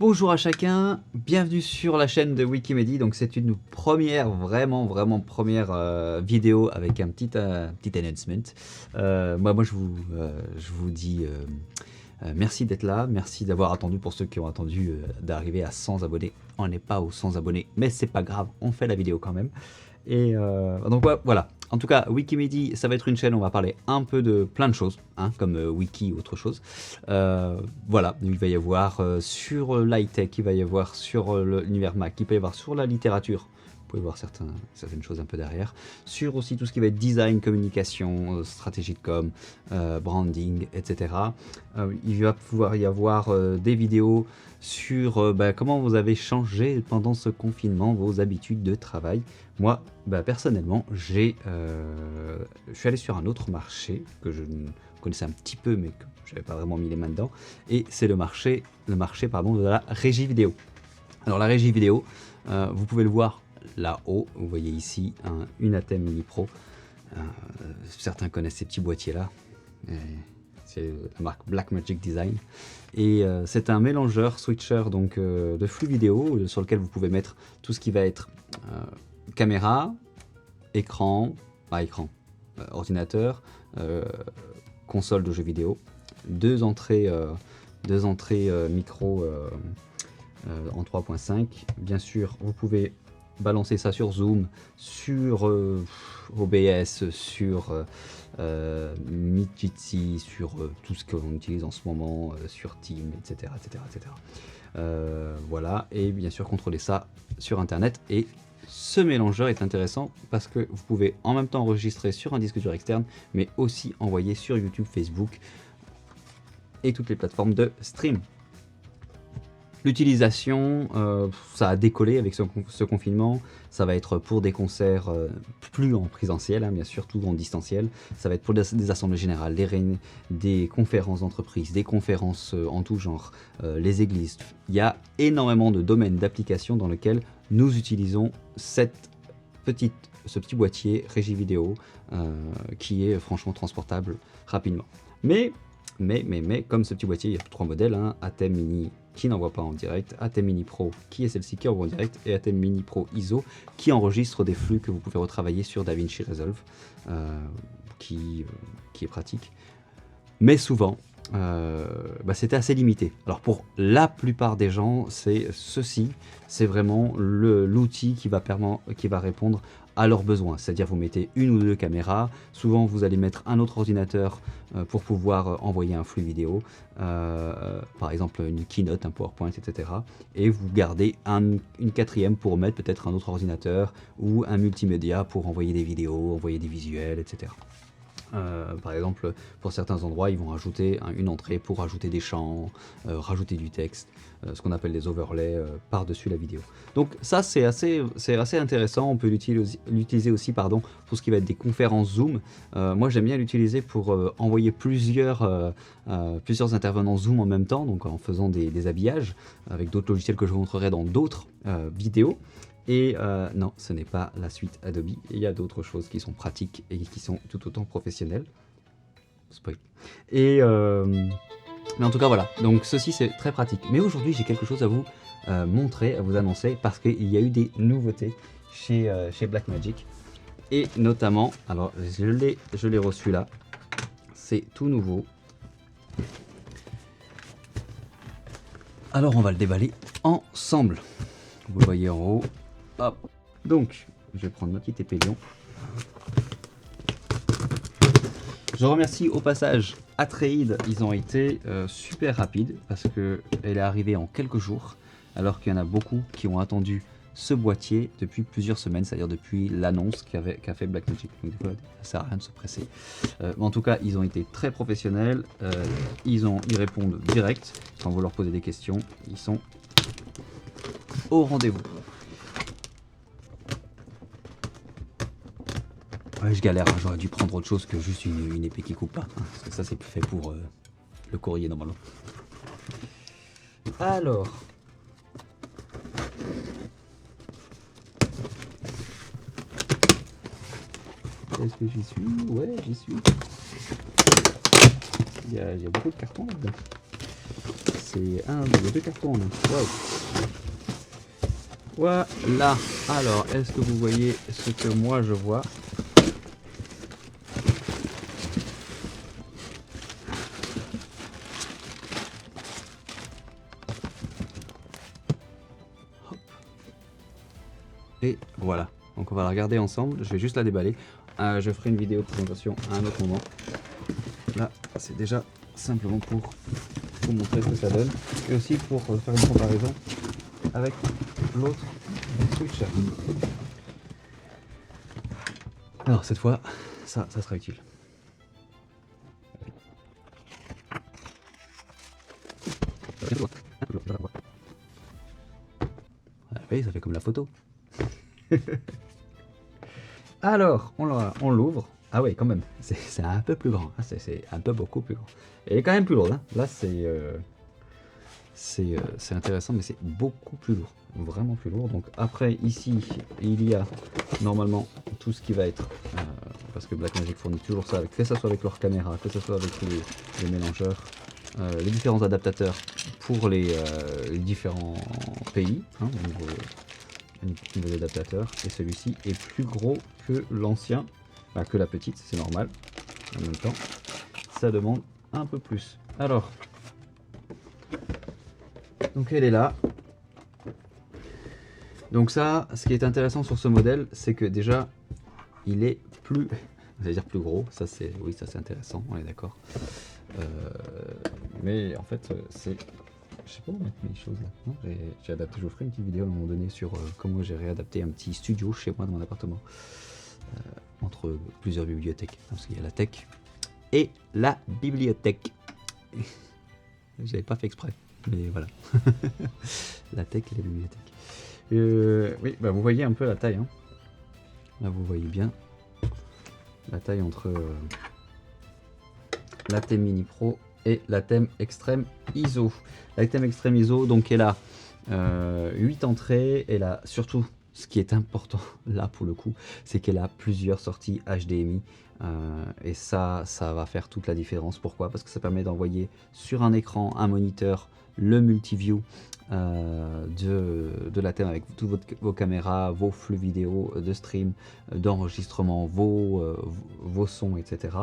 Bonjour à chacun, bienvenue sur la chaîne de Wikimedy. Donc c'est une première, vraiment première vidéo avec un petit announcement. Moi je vous dis merci d'être là, merci d'avoir attendu pour ceux qui ont attendu d'arriver à 100 abonnés. On n'est pas aux 100 abonnés, mais c'est pas grave, on fait la vidéo quand même. Et donc voilà, en tout cas Wikimedy ça va être une chaîne où on va parler un peu de plein de choses, hein, comme wiki ou autre chose. Voilà, il va y avoir sur l'high-tech, il va y avoir sur l'univers Mac, il peut y avoir sur la littérature. Vous pouvez voir certaines choses un peu derrière. Sur aussi tout ce qui va être design, communication, stratégie de com, branding, etc. Il va pouvoir y avoir des vidéos sur comment vous avez changé pendant ce confinement, vos habitudes de travail. Moi, personnellement, je suis allé sur un autre marché que je connaissais un petit peu, mais que je n'avais pas vraiment mis les mains dedans. Et c'est le marché de la régie vidéo. Alors la régie vidéo, vous pouvez le voir là-haut, vous voyez ici une ATEM Mini Pro. Certains connaissent ces petits boîtiers là. C'est la marque Blackmagic Design. Et c'est un mélangeur, switcher donc, de flux vidéo sur lequel vous pouvez mettre tout ce qui va être caméra, ordinateur, console de jeux vidéo, deux entrées micro en 3.5. Bien sûr, vous pouvez balancer ça sur Zoom, sur OBS, sur Midjitsi, sur tout ce qu'on utilise en ce moment, sur Team, etc. Voilà, et bien sûr contrôler ça sur Internet. Et ce mélangeur est intéressant parce que vous pouvez en même temps enregistrer sur un disque dur externe, mais aussi envoyer sur YouTube, Facebook et toutes les plateformes de stream. L'utilisation, ça a décollé avec ce confinement. Ça va être pour des concerts plus en présentiel, hein, bien sûr, tout en distanciel. Ça va être pour des assemblées générales, des conférences d'entreprise, des conférences en tout genre, les églises. Il y a énormément de domaines d'application dans lesquels nous utilisons ce petit boîtier régie vidéo qui est franchement transportable rapidement. Mais comme ce petit boîtier, il y a 3 modèles, hein, ATEM Mini qui n'envoie pas en direct, ATEM Mini Pro qui est celle-ci qui envoie en direct, et ATEM Mini Pro ISO qui enregistre des flux que vous pouvez retravailler sur DaVinci Resolve, qui est pratique. Mais souvent, c'était assez limité. Alors pour la plupart des gens, c'est vraiment l'outil qui va répondre à leurs besoins. C'est-à-dire vous mettez une ou deux caméras, souvent vous allez mettre un autre ordinateur pour pouvoir envoyer un flux vidéo, par exemple une keynote, un PowerPoint, etc. Et vous gardez une quatrième pour mettre peut-être un autre ordinateur ou un multimédia pour envoyer des vidéos, envoyer des visuels, etc. Par exemple, pour certains endroits, ils vont rajouter une entrée pour rajouter des champs, rajouter du texte, ce qu'on appelle des overlays par-dessus la vidéo. Donc ça, c'est assez intéressant. On peut l'utiliser aussi pour ce qui va être des conférences Zoom. Moi, j'aime bien l'utiliser pour envoyer plusieurs intervenants Zoom en même temps, donc en faisant des habillages avec d'autres logiciels que je vous montrerai dans d'autres vidéos. Et non, ce n'est pas la suite Adobe. Il y a d'autres choses qui sont pratiques et qui sont tout autant professionnelles. Spoil. Et mais en tout cas, voilà. Donc ceci, c'est très pratique. Mais aujourd'hui, j'ai quelque chose à vous montrer, à vous annoncer, parce qu'il y a eu des nouveautés chez Blackmagic. Et notamment, alors je l'ai reçu là. C'est tout nouveau. Alors on va le déballer ensemble. Vous le voyez en haut. Hop. Donc, je vais prendre ma petite épée lion. Je remercie au passage Atreides, ils ont été super rapides parce qu'elle est arrivée en quelques jours, alors qu'il y en a beaucoup qui ont attendu ce boîtier depuis plusieurs semaines, c'est-à-dire depuis l'annonce qu'a fait Blackmagic. Donc des fois, ça sert à rien de se presser. Mais en tout cas, ils ont été très professionnels, ils répondent direct quand vous leur posez des questions, ils sont au rendez-vous. Ouais, je galère, hein, j'aurais dû prendre autre chose que juste une épée qui coupe pas, hein, parce que ça c'est fait pour le courrier normalement. Alors, est-ce que j'y suis? Ouais, j'y suis. Il y a beaucoup de cartons là-dedans. c'est deux cartons en un. Waouh. Voilà. Alors, est-ce que vous voyez ce que moi je vois? Hop. Et voilà. Donc on va la regarder ensemble. Je vais juste la déballer. Je ferai une vidéo de présentation à un autre moment. Là, c'est déjà simplement pour vous montrer ce que ça donne. Et aussi pour faire une comparaison avec l'autre Switcher. Alors cette fois, ça sera utile. Oui, ça fait comme la photo. Alors, on l'ouvre. Ah ouais, quand même, c'est un peu plus grand. C'est un peu beaucoup plus grand. Et quand même plus lourd. Hein. Là, c'est intéressant, mais c'est beaucoup plus lourd. Vraiment plus lourd. Donc après, ici, il y a normalement tout ce qui va être... parce que Blackmagic fournit toujours ça, que ce soit avec leur caméra, que ce soit avec les mélangeurs, les différents adaptateurs pour les différents pays, hein, au niveau des adaptateurs. Et celui-ci est plus gros que l'ancien, enfin, que la petite, c'est normal. En même temps, ça demande un peu plus. Alors, donc elle est là. Donc ça, ce qui est intéressant sur ce modèle, c'est que déjà, il est plus, c'est-à-dire plus gros. Ça c'est, oui, ça c'est intéressant, on est d'accord. Mais en fait, c'est, je sais pas où mettre mes choses là. J'ai adapté. Je vous ferai une petite vidéo à un moment donné sur comment j'ai réadapté un petit studio chez moi dans mon appartement entre plusieurs bibliothèques, parce qu'il y a la tech et la bibliothèque. J'avais pas fait exprès, mais voilà. La tech et la bibliothèque. Oui, bah vous voyez un peu la taille. Hein. Là, vous voyez bien la taille entre la thème Mini Pro et la thème Extreme ISO. La thème Extreme ISO, donc, elle a 8 entrées. Elle a surtout, ce qui est important là pour le coup, c'est qu'elle a plusieurs sorties HDMI. Et ça va faire toute la différence. Pourquoi? Parce que ça permet d'envoyer sur un écran, un moniteur, le multiview de la thème avec toutes vos caméras, vos flux vidéo de stream, d'enregistrement, vos sons, etc.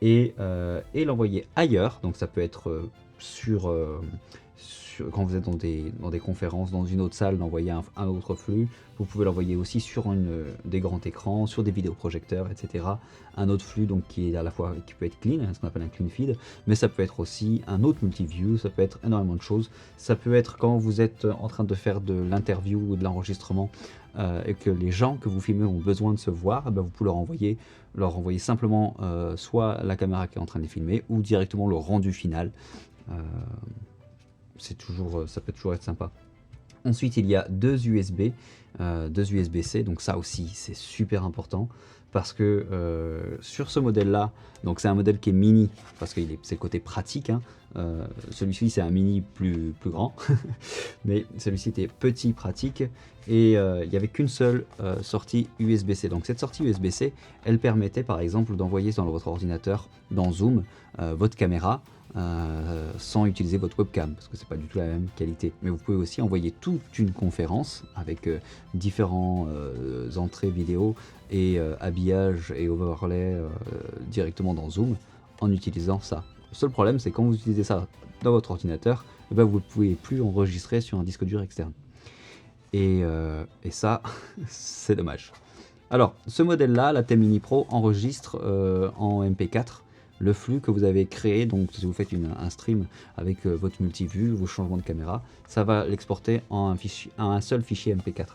Et l'envoyer ailleurs. Donc ça peut être quand vous êtes dans des conférences, dans une autre salle, d'envoyer un autre flux. Vous pouvez l'envoyer aussi sur des grands écrans, sur des vidéoprojecteurs, etc. Un autre flux donc qui est à la fois qui peut être clean, ce qu'on appelle un clean feed, mais ça peut être aussi un autre multiview, ça peut être énormément de choses. Ça peut être quand vous êtes en train de faire de l'interview ou de l'enregistrement et que les gens que vous filmez ont besoin de se voir, vous pouvez leur envoyer simplement soit la caméra qui est en train de les filmer ou directement le rendu final. Ça peut toujours être sympa. Ensuite, il y a deux USB, deux USB-C, donc ça aussi c'est super important parce que sur ce modèle-là, donc c'est un modèle qui est mini parce que c'est le côté pratique. Hein. Celui-ci c'est un mini plus grand, mais celui-ci était petit, pratique et il n'y avait qu'une seule sortie USB-C. Donc cette sortie USB-C, elle permettait par exemple d'envoyer dans votre ordinateur, dans Zoom, votre caméra. Sans utiliser votre webcam parce que c'est pas du tout la même qualité, mais vous pouvez aussi envoyer toute une conférence avec différents entrées vidéo et habillage et overlay directement dans Zoom en utilisant ça. Le seul problème c'est quand vous utilisez ça dans votre ordinateur, vous ne pouvez plus enregistrer sur un disque dur externe et ça c'est dommage. Alors ce modèle là, la thème Mini Pro, enregistre en MP4 le flux que vous avez créé. Donc si vous faites un stream avec votre multivue, vos changements de caméra, ça va l'exporter en un seul fichier MP4.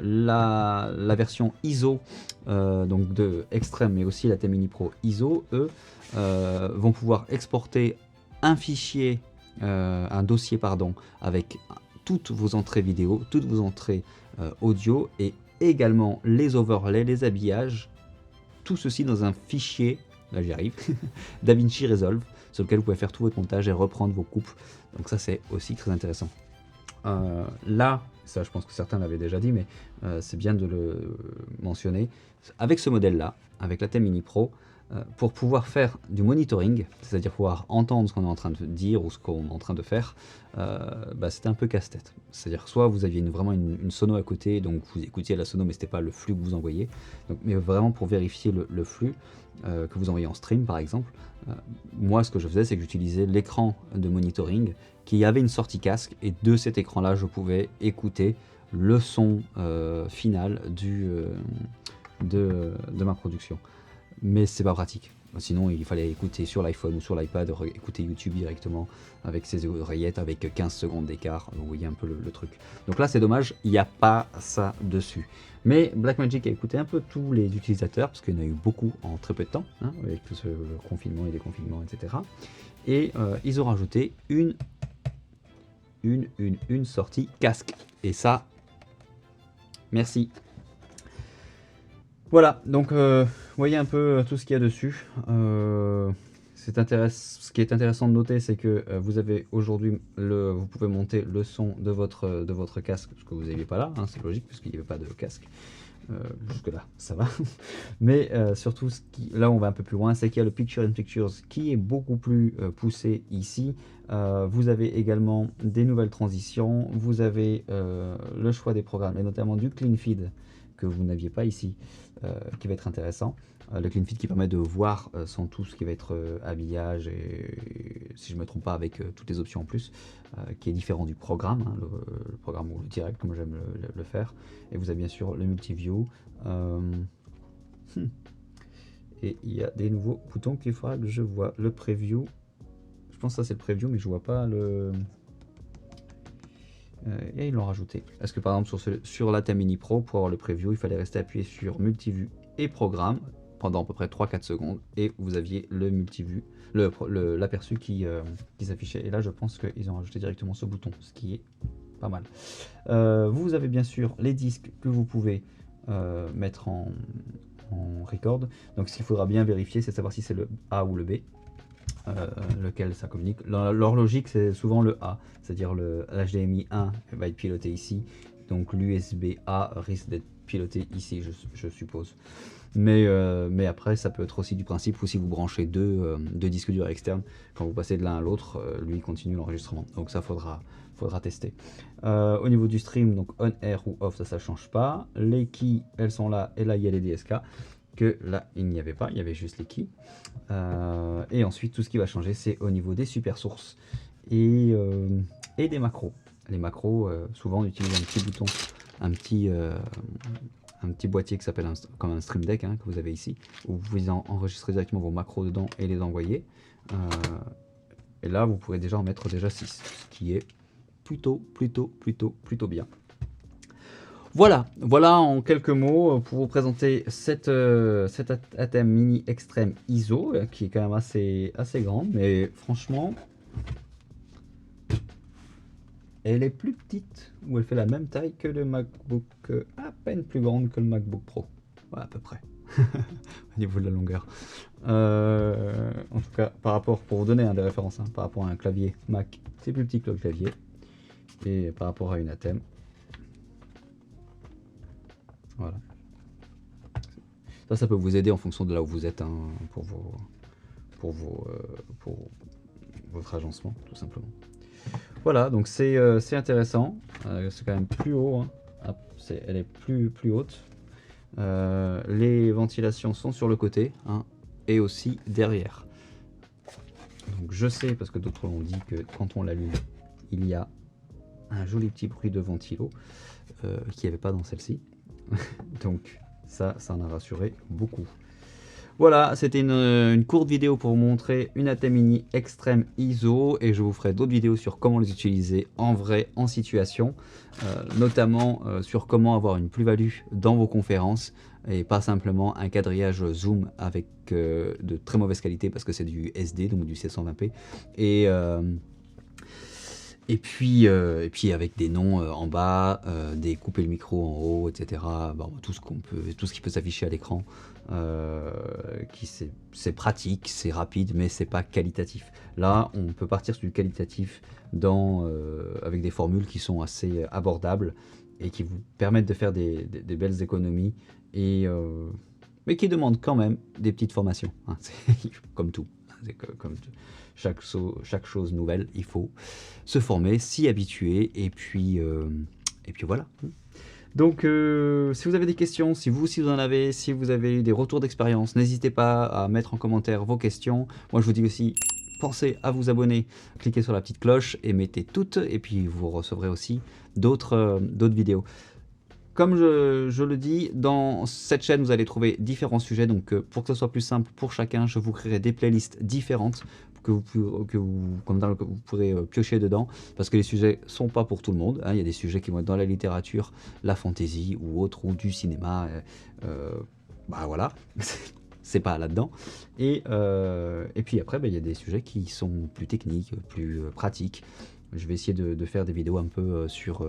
La version ISO donc de Extreme, mais aussi la thème Mini Pro ISO, eux vont pouvoir exporter un fichier, un dossier pardon, avec toutes vos entrées vidéo, toutes vos entrées audio et également les overlays, les habillages, tout ceci dans un fichier, là j'y arrive, DaVinci Resolve, sur lequel vous pouvez faire tout votre montage et reprendre vos coupes. Donc ça c'est aussi très intéressant. Là, ça je pense que certains l'avaient déjà dit, mais c'est bien de le mentionner. Avec ce modèle-là, avec la thème Mini Pro, pour pouvoir faire du monitoring, c'est-à-dire pouvoir entendre ce qu'on est en train de dire ou ce qu'on est en train de faire, c'était un peu casse-tête. C'est-à-dire soit vous aviez vraiment une sono à côté, donc vous écoutiez la sono mais c'était pas le flux que vous envoyez, donc, mais vraiment pour vérifier le flux que vous envoyez en stream par exemple, moi ce que je faisais c'est que j'utilisais l'écran de monitoring qui avait une sortie casque et de cet écran là je pouvais écouter le son final de ma production. Mais c'est pas pratique. Sinon, il fallait écouter sur l'iPhone ou sur l'iPad, écouter YouTube directement avec ses oreillettes avec 15 secondes d'écart. Vous voyez un peu le truc. Donc là, c'est dommage, il n'y a pas ça dessus. Mais Blackmagic a écouté un peu tous les utilisateurs, parce qu'il y en a eu beaucoup en très peu de temps, hein, avec tout ce confinement et déconfinement, etc. Et ils ont rajouté une sortie casque. Et ça, merci. Voilà, donc vous voyez un peu tout ce qu'il y a dessus. Ce qui est intéressant de noter, c'est que vous avez aujourd'hui, vous pouvez monter le son de votre casque, ce que vous n'aviez pas là, hein, c'est logique, puisqu'il n'y avait pas de casque. Jusque-là, ça va. Mais surtout, là où on va un peu plus loin, c'est qu'il y a le Picture in Pictures qui est beaucoup plus poussé ici. Vous avez également des nouvelles transitions, vous avez le choix des programmes, et notamment du Clean Feed, que vous n'aviez pas ici, qui va être intéressant. Le Clean Feed qui permet de voir sans tout ce qui va être habillage et si je ne me trompe pas avec toutes les options en plus, qui est différent du programme, hein, le programme ou le direct comme j'aime le faire. Et vous avez bien sûr le multiview. Et il y a des nouveaux boutons qu'il faudra que je vois. Le preview, je pense que ça c'est le preview mais je vois pas le... et ils l'ont rajouté. Est-ce que par exemple sur la Mini Pro, pour avoir le preview, il fallait rester appuyé sur multivue et programme pendant à peu près 3-4 secondes et vous aviez le multivue, l'aperçu qui s'affichait. Et là je pense qu'ils ont rajouté directement ce bouton, ce qui est pas mal. Vous avez bien sûr les disques que vous pouvez mettre en record. Donc ce qu'il faudra bien vérifier, c'est de savoir si c'est le A ou le B. Lequel ça communique. Leur logique c'est souvent le A, c'est-à-dire l'HDMI 1 va être piloté ici, donc l'USB A risque d'être piloté ici, je suppose. Mais après ça peut être aussi du principe où si vous branchez deux disques durs externes, quand vous passez de l'un à l'autre, lui continue l'enregistrement. Donc ça faudra tester. Au niveau du stream, donc on air ou off, ça change pas. Les keys elles sont là et là il y a les DSK. Que là il n'y avait pas, il y avait juste les keys. Et ensuite tout ce qui va changer c'est au niveau des super sources et des macros. Les macros, souvent on utilise un petit bouton, un petit boîtier qui s'appelle comme un Stream Deck, hein, que vous avez ici, où vous pouvez enregistrer directement vos macros dedans et les envoyer. Et là vous pourrez déjà en mettre déjà 6, ce qui est plutôt bien. Voilà en quelques mots pour vous présenter cette ATEM Mini Extreme ISO qui est quand même assez grande, mais franchement elle est plus petite, ou elle fait la même taille que le MacBook, à peine plus grande que le MacBook Pro, ouais, à peu près au niveau de la longueur. En tout cas par rapport, pour vous donner des références, hein, par rapport à un clavier Mac c'est plus petit que le clavier, et par rapport à une ATEM, voilà. Ça peut vous aider en fonction de là où vous êtes, hein, pour votre agencement, tout simplement. Voilà, donc c'est intéressant. C'est quand même plus haut, hein. Elle est plus haute. Les ventilations sont sur le côté, hein, et aussi derrière. Donc je sais, parce que d'autres l'ont dit, que quand on l'allume, il y a un joli petit bruit de ventilo qu'il n'y avait pas dans celle-ci. Donc ça en a rassuré beaucoup. Voilà, c'était une courte vidéo pour vous montrer une ATEM Mini Extreme ISO, et je vous ferai d'autres vidéos sur comment les utiliser en vrai, en situation, notamment sur comment avoir une plus-value dans vos conférences et pas simplement un quadrillage zoom avec de très mauvaise qualité parce que c'est du SD, donc du 720p, et puis avec des noms en bas, des couper le micro en haut, etc. Bon, tout ce qui peut s'afficher à l'écran, c'est pratique, c'est rapide, mais c'est pas qualitatif. Là, on peut partir sur du qualitatif avec des formules qui sont assez abordables et qui vous permettent de faire des belles économies et mais qui demandent quand même des petites formations, hein. C'est comme tout. C'est comme chaque chose nouvelle, il faut se former, s'y habituer, et puis voilà. Donc, si vous avez des questions, si vous en avez, si vous avez eu des retours d'expérience, n'hésitez pas à mettre en commentaire vos questions. Moi, je vous dis aussi, pensez à vous abonner, cliquez sur la petite cloche et mettez toutes, et puis vous recevrez aussi d'autres vidéos. Comme je le dis, dans cette chaîne, vous allez trouver différents sujets. Donc, pour que ce soit plus simple pour chacun, je vous créerai des playlists différentes comme que vous pourrez piocher dedans. Parce que les sujets sont pas pour tout le monde, hein. Il y a des sujets qui vont être dans la littérature, la fantasy ou autre, ou du cinéma. Bah voilà, c'est pas là-dedans. Et puis après, bah, il y a des sujets qui sont plus techniques, plus pratiques. Je vais essayer de faire des vidéos un peu sur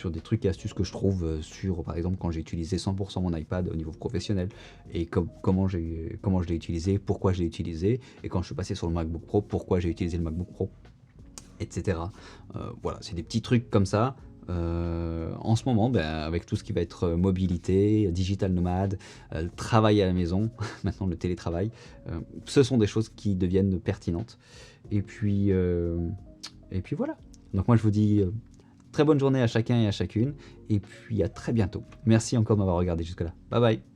des trucs et astuces que je trouve sur, par exemple, quand j'ai utilisé 100% mon iPad au niveau professionnel et comment je l'ai utilisé, pourquoi je l'ai utilisé, et quand je suis passé sur le MacBook Pro, pourquoi j'ai utilisé le MacBook Pro, etc. Voilà, c'est des petits trucs comme ça. En ce moment, ben, avec tout ce qui va être mobilité, digital nomade, travail à la maison, maintenant le télétravail, ce sont des choses qui deviennent pertinentes. Et puis voilà. Donc moi je vous dis très bonne journée à chacun et à chacune, et puis à très bientôt. Merci encore de m'avoir regardé jusque là. Bye bye.